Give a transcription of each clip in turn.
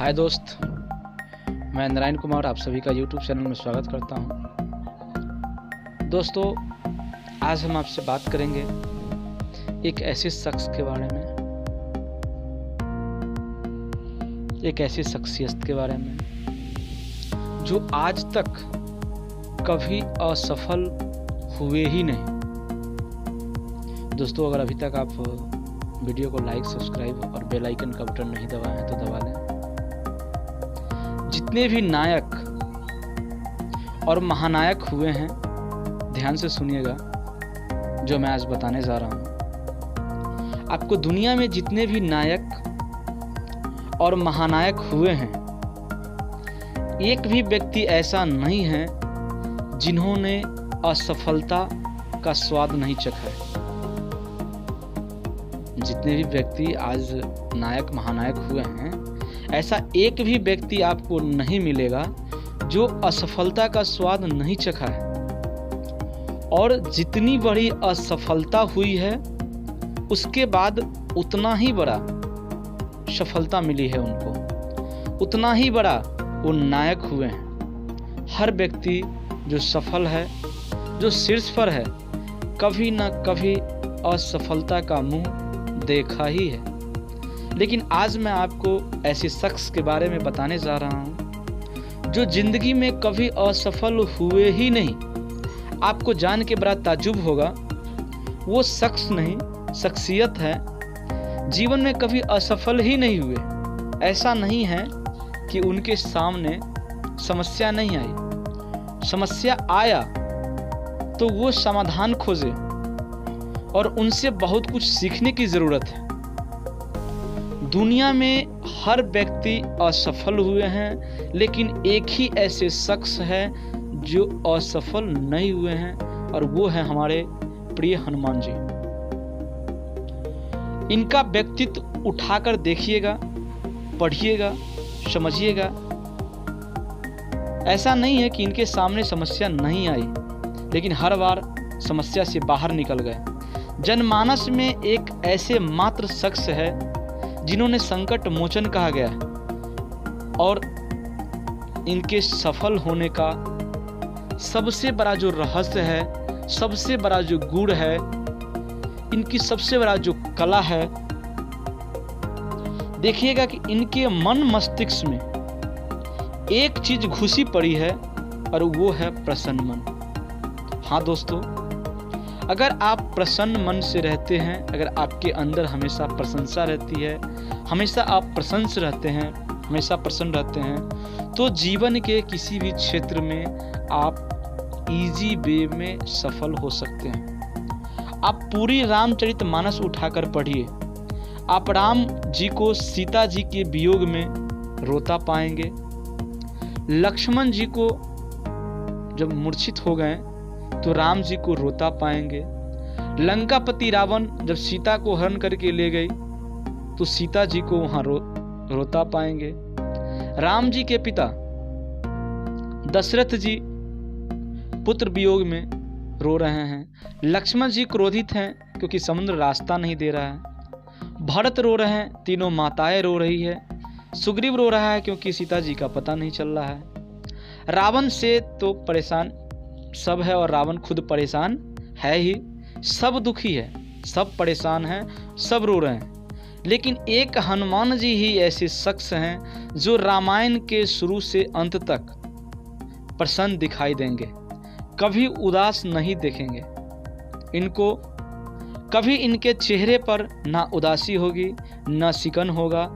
हाय दोस्त, मैं नारायण कुमार आप सभी का यूट्यूब चैनल में स्वागत करता हूं। दोस्तों, आज हम आपसे बात करेंगे एक ऐसे शख्स के बारे में, एक ऐसी शख्सियत के बारे में जो आज तक कभी असफल हुए ही नहीं। दोस्तों, अगर अभी तक आप वीडियो को लाइक, सब्सक्राइब और बेल आइकन का बटन नहीं दबाए हैं तो दबा लें। जितने भी नायक और महानायक हुए हैं, ध्यान से सुनिएगा जो मैं आज बताने जा रहा हूं। आपको दुनिया में जितने भी नायक और महानायक हुए हैं, एक भी व्यक्ति ऐसा नहीं है जिन्होंने असफलता का स्वाद नहीं चखा है। जितने भी व्यक्ति आज नायक महानायक हुए हैं, ऐसा एक भी व्यक्ति आपको नहीं मिलेगा जो असफलता का स्वाद नहीं चखा है। और जितनी बड़ी असफलता हुई है, उसके बाद उतना ही बड़ा सफलता मिली है उनको, उतना ही बड़ा वो नायक हुए हैं। हर व्यक्ति जो सफल है, जो शीर्ष पर है, कभी ना कभी असफलता का मुंह देखा ही है। लेकिन आज मैं आपको ऐसे शख्स के बारे में बताने जा रहा हूं जो जिंदगी में कभी असफल हुए ही नहीं। आपको जान के बड़ा ताज्जुब होगा, वो शख्स नहीं, शख्सियत है, जीवन में कभी असफल ही नहीं हुए। ऐसा नहीं है कि उनके सामने समस्या नहीं आई, समस्या आया तो वो समाधान खोजे, और उनसे बहुत कुछ सीखने की जरूरत है। दुनिया में हर व्यक्ति असफल हुए हैं, लेकिन एक ही ऐसे शख्स है जो असफल नहीं हुए हैं, और वो है हमारे प्रिय हनुमान जी। इनका व्यक्तित्व उठाकर देखिएगा, पढ़िएगा, समझिएगा। ऐसा नहीं है कि इनके सामने समस्या नहीं आई, लेकिन हर बार समस्या से बाहर निकल गए। जनमानस में एक ऐसे मात्र शख्स है जिन्होंने संकट मोचन कहा गया है, और इनके सफल होने का सबसे बड़ा जो रहस्य है, सबसे बड़ा जो गुण है, इनकी सबसे बड़ा जो कला है, देखिएगा कि इनके मन मस्तिष्क में एक चीज घुसी पड़ी है, और वो है प्रसन्न मन। हाँ दोस्तों, अगर आप प्रसन्न मन से रहते हैं, अगर आपके अंदर हमेशा प्रशंसा रहती है, हमेशा आप प्रसन्न रहते हैं, हमेशा प्रसन्न रहते हैं, तो जीवन के किसी भी क्षेत्र में आप इजी वे में सफल हो सकते हैं। आप पूरी रामचरितमानस उठाकर पढ़िए, आप राम जी को सीता जी के वियोग में रोता पाएंगे। लक्ष्मण जी को जब मूर्छित हो गए तो राम जी को रोता पाएंगे। लंकापति रावण जब सीता को हरण करके ले गई तो सीता जी को वहां रोता पाएंगे। राम जी के पिता दशरथ जी पुत्र वियोग में रो रहे हैं। लक्ष्मण जी क्रोधित हैं क्योंकि समुद्र रास्ता नहीं दे रहा है। भरत रो रहे हैं, तीनों माताएं रो रही है। सुग्रीव रो रहा है क्योंकि सीता जी का पता नहीं चल रहा है। रावण से तो परेशान सब है, और रावण खुद परेशान है ही। सब दुखी है, सब परेशान हैं, सब रो रहे हैं। लेकिन एक हनुमान जी ही ऐसे शख्स हैं जो रामायण के शुरू से अंत तक प्रसन्न दिखाई देंगे, कभी उदास नहीं देखेंगे। इनको कभी इनके चेहरे पर ना उदासी होगी, ना सिकन होगा।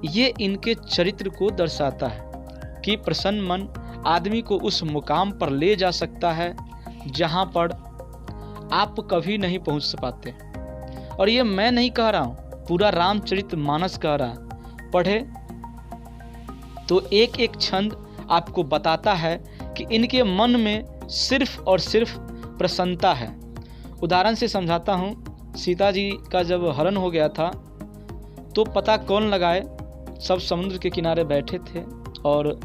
ये इनके चरित्र को दर्शाता है कि प्रसन्न मन आदमी को उस मुकाम पर ले जा सकता है जहां पर आप कभी नहीं पहुंच पाते। और ये मैं नहीं कह रहा हूं, पूरा रामचरितमानस कह रहा। पढ़े तो एक एक छंद आपको बताता है कि इनके मन में सिर्फ और सिर्फ प्रसन्नता है। उदाहरण से समझाता हूं। सीता जी का जब हरण हो गया था तो पता कौन लगाए, सब समुद्र के किनारे बैठे थे और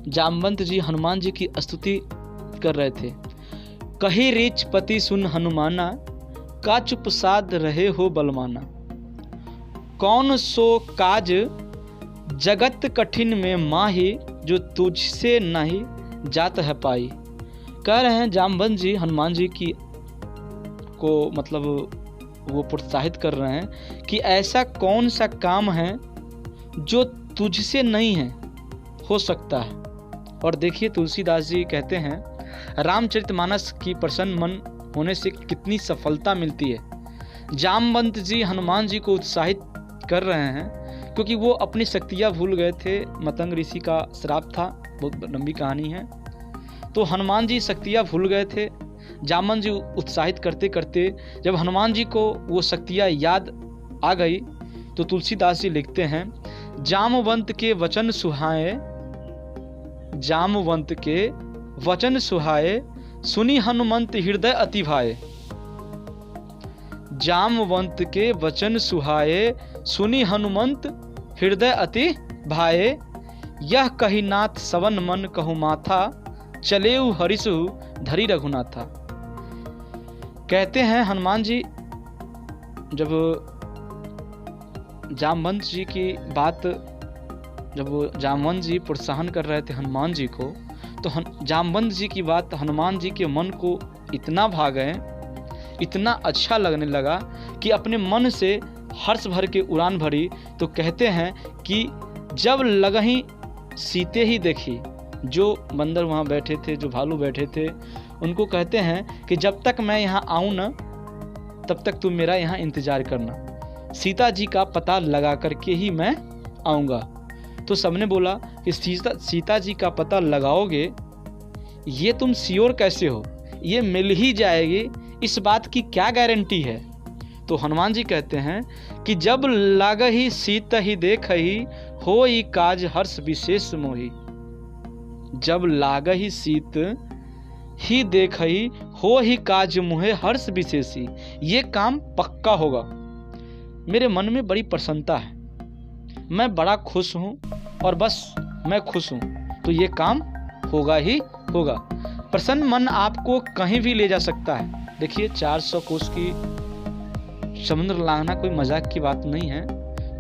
जामवंत जी हनुमान जी की स्तुति कर रहे थे। कही रीच पति सुन हनुमाना, का चुप साध रहे हो बलमाना। कौन सो काज जगत कठिन में माही, जो तुझसे नहीं जात है पाई। कह रहे हैं जामवंत जी हनुमान जी की को मतलब वो प्रोत्साहित कर रहे हैं कि ऐसा कौन सा काम है जो तुझसे नहीं है, हो सकता है। और देखिए तुलसीदास जी कहते हैं रामचरितमानस की प्रसन्न मन होने से कितनी सफलता मिलती है। जामवंत जी हनुमान जी को उत्साहित कर रहे हैं क्योंकि वो अपनी शक्तियाँ भूल गए थे। मतंग ऋषि का श्राप था, बहुत लंबी कहानी है। तो हनुमान जी शक्तियाँ भूल गए थे। जामवंत जी उत्साहित करते करते जब हनुमान जी को वो शक्तियाँ याद आ गई तो तुलसीदास जी लिखते हैं जामवंत के वचन सुहाए, जामवंत के वचन सुहाए, सुनी हनुमंत हृदय अति भाए। जामवंत के वचन सुहाए, सुनी हनुमंत हृदय अति भाए। यह कही नाथ सवन मन कहु माथा, चलेउ हरिसु धरी रघुनाथा। कहते हैं हनुमान जी जब जामवंत जी की बात, जब वो जामवंत जी प्रोत्साहन कर रहे थे हनुमान जी को, तो जामवंत जी की बात हनुमान जी के मन को इतना भा गए, इतना अच्छा लगने लगा कि अपने मन से हर्ष भर के उड़ान भरी। तो कहते हैं कि जब लगही सीते ही देखी, जो बंदर वहाँ बैठे थे, जो भालू बैठे थे, उनको कहते हैं कि जब तक मैं यहाँ आऊँ ना तब तक तुम मेरा यहाँ इंतज़ार करना, सीता जी का पता लगा करके ही मैं आऊँगा। तो सबने बोला कि सीता जी का पता लगाओगे, ये तुम श्योर कैसे हो, ये मिल ही जाएगी, इस बात की क्या गारंटी है। तो हनुमान जी कहते हैं कि जब लागही सीत ही देखही, होई काज हर्ष विशेष मोही। जब लागही सीत ही देखही, हो ही काज मुहे हर्ष विशेषी। ये काम पक्का होगा। मेरे मन में बड़ी प्रसन्नता है, मैं बड़ा खुश हूँ और बस मैं खुश हूँ, तो ये काम होगा ही होगा। प्रसन्न मन आपको कहीं भी ले जा सकता है। देखिए 400 कोस की समुद्र लांघना कोई मजाक की बात नहीं है,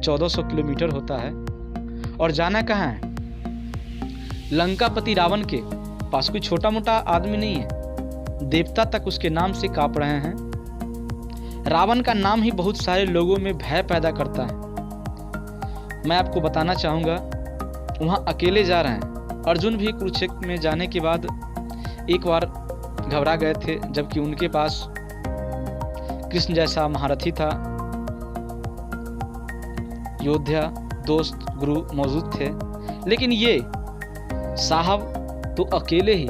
1400 किलोमीटर होता है। और जाना कहाँ है? लंकापति रावण के पास कोई छोटा मोटा आदमी नहीं है, देवता तक उसके नाम से कांप रहे हैं। रावण का नाम ही बहुत सारे लोगों में भय पैदा करता है। मैं आपको बताना चाहूँगा, वहाँ अकेले जा रहे हैं। अर्जुन भी कुरुक्षेत्र में जाने के बाद एक बार घबरा गए थे, जबकि उनके पास कृष्ण जैसा महारथी था, योद्धा, दोस्त, गुरु मौजूद थे। लेकिन ये साहब तो अकेले ही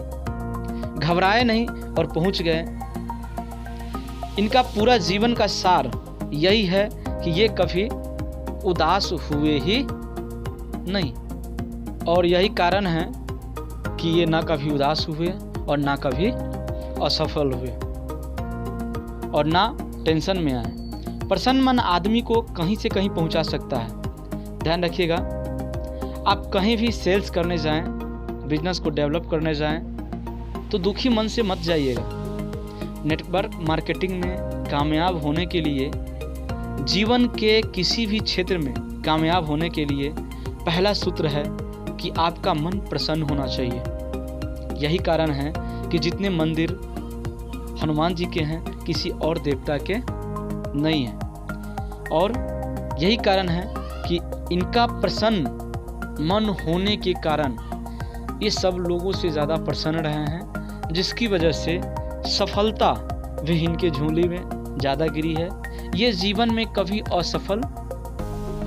घबराए नहीं और पहुंच गए। इनका पूरा जीवन का सार यही है कि ये कभी उदास हुए ही नहीं, और यही कारण है कि ये ना कभी उदास हुए और ना कभी असफल हुए और ना टेंशन में आए। प्रसन्न मन आदमी को कहीं से कहीं पहुंचा सकता है। ध्यान रखिएगा, आप कहीं भी सेल्स करने जाएं, बिजनेस को डेवलप करने जाएं, तो दुखी मन से मत जाइएगा। नेटवर्क मार्केटिंग में कामयाब होने के लिए, जीवन के किसी भी क्षेत्र में कामयाब होने के लिए पहला सूत्र है कि आपका मन प्रसन्न होना चाहिए। यही कारण है कि जितने मंदिर हनुमान जी के हैं, किसी और देवता के नहीं हैं। और यही कारण है कि इनका प्रसन्न मन होने के कारण ये सब लोगों से ज़्यादा प्रसन्न रहे हैं, जिसकी वजह से सफलता भी इनके झोली में ज़्यादा गिरी है। ये जीवन में कभी असफल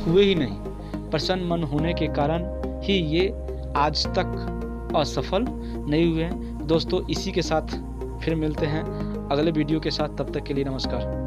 हुए ही नहीं। प्रसन्न मन होने के कारण ही ये आज तक असफल नहीं हुए हैं। दोस्तों, इसी के साथ फिर मिलते हैं अगले वीडियो के साथ। तब तक के लिए नमस्कार।